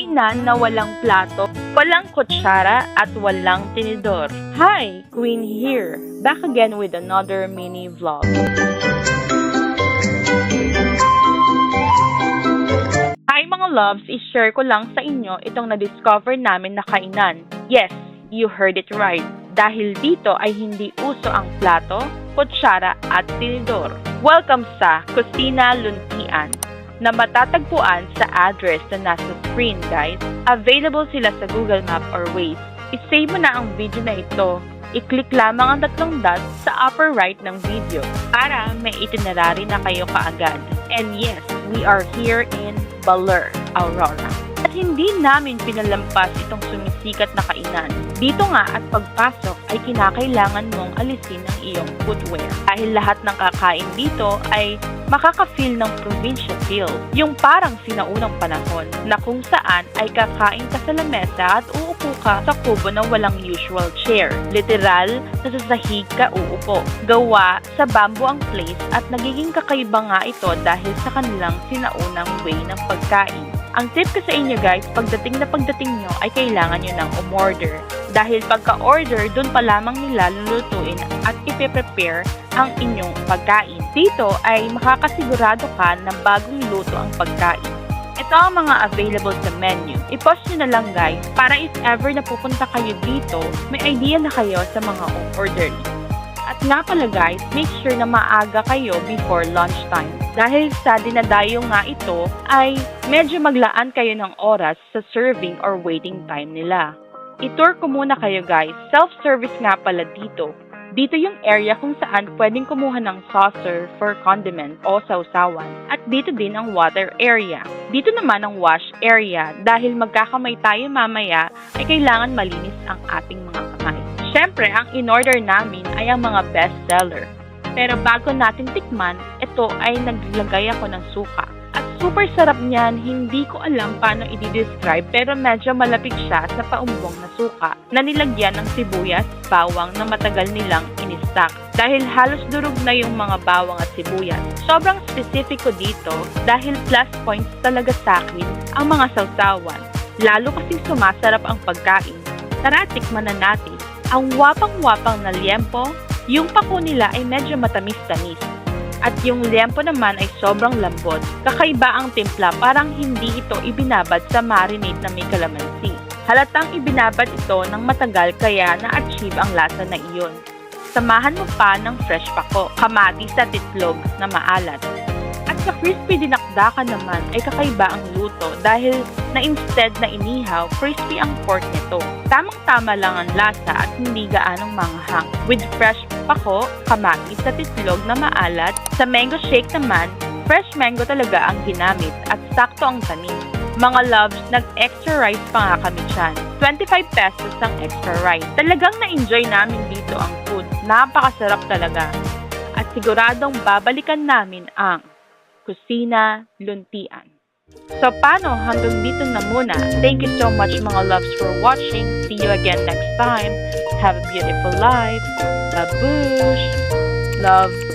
Kainan na walang plato, walang kutsara at walang tinidor. Hi! Queen here, back again with another mini vlog. Hi mga loves, i-share ko lang sa inyo itong na-discover namin na kainan. Yes, you heard it right. Dahil dito ay hindi uso ang plato, kutsara at tinidor. Welcome sa Kusina Luntian na matatagpuan sa address na nasa screen, guys. Available sila sa Google Map or Waze. I-save mo na ang video na ito. I-click lamang ang tatlong dots sa upper right ng video para may itinerary na kayo kaagad. And yes, we are here in Baler, Aurora. At hindi namin pinalampas itong sumisikat na kainan. Dito nga at pagpasok ay kinakailangan mong alisin ang iyong footwear. Dahil lahat ng kakain dito ay makaka-feel ng provincial feel. Yung parang sinaunang panahon na kung saan ay kakain ka sa lamesa at uupo ka sa kubo na walang usual chair. Literal na sa sahig ka uupo. Gawa sa bamboo ang place at nagiging kakaiba nga ito dahil sa kanilang sinaunang way ng pagkain. Ang tip ko sa inyo guys, pagdating nyo ay kailangan nyo ng umorder. Dahil pagka-order, dun pa lamang nila lulutuin at ipe-prepare ang inyong pagkain. Dito ay makakasigurado ka na bagong luto ang pagkain. Ito ang mga available sa menu. I-post nyo na lang guys, para if ever na pupunta kayo dito, may idea na kayo sa mga order. At nga pala guys, make sure na maaga kayo before lunchtime. Dahil sa dinadayo nga ito, ay medyo maglaan kayo ng oras sa serving or waiting time nila. I-tour ko muna kayo guys. Self-service nga pala dito. Dito yung area kung saan pwedeng kumuha ng saucer for condiment o sausawan. At dito din ang water area. Dito naman ang wash area. Dahil magkakamay tayo mamaya, ay kailangan malinis ang ating mga kamay. Siyempre, ang in-order namin ay ang mga best seller. Pero bago natin tikman, ito ay naglagay ako ng suka. At super sarap niyan, hindi ko alam paano i-describe pero medyo malapit siya sa paumbong na suka na nilagyan ng sibuyas, bawang na matagal nilang in-stock. Dahil halos durog na yung mga bawang at sibuyas. Sobrang specific ko dito dahil plus points talaga sa akin ang mga sausawan. Lalo kasing sumasarap ang pagkain. Tara, tikman na natin. Ang wapang-wapang na liempo, yung pako nila ay medyo matamis-tamis. At yung liempo naman ay sobrang lambot. Kakaiba ang timpla, parang hindi ito ibinabad sa marinade na may kalamansi. Halatang ibinabad ito ng matagal kaya na-achieve ang lasa na iyon. Samahan mo pa ng fresh pako, kamatis at itlog na maalat. At sa crispy dinakdakan naman ay kakaiba ang luto dahil na instead na inihaw, crispy ang pork nito. Tamang-tama lang ang lasa at hindi gaanong manghang. With fresh pako, kamatis at itlog na maalat, sa mango shake naman, fresh mango talaga ang ginamit at sakto ang tamis. Mga loves, nag-extra rice pa nga kami dyan. 25 pesos ang extra rice. Talagang na-enjoy namin dito ang food. Napakasarap talaga. At siguradong babalikan namin ang Kusina Luntian. So paano, hanggang dito na muna. Thank you so much mga loves for watching. See you again next time. Have a beautiful life. Babush! Love.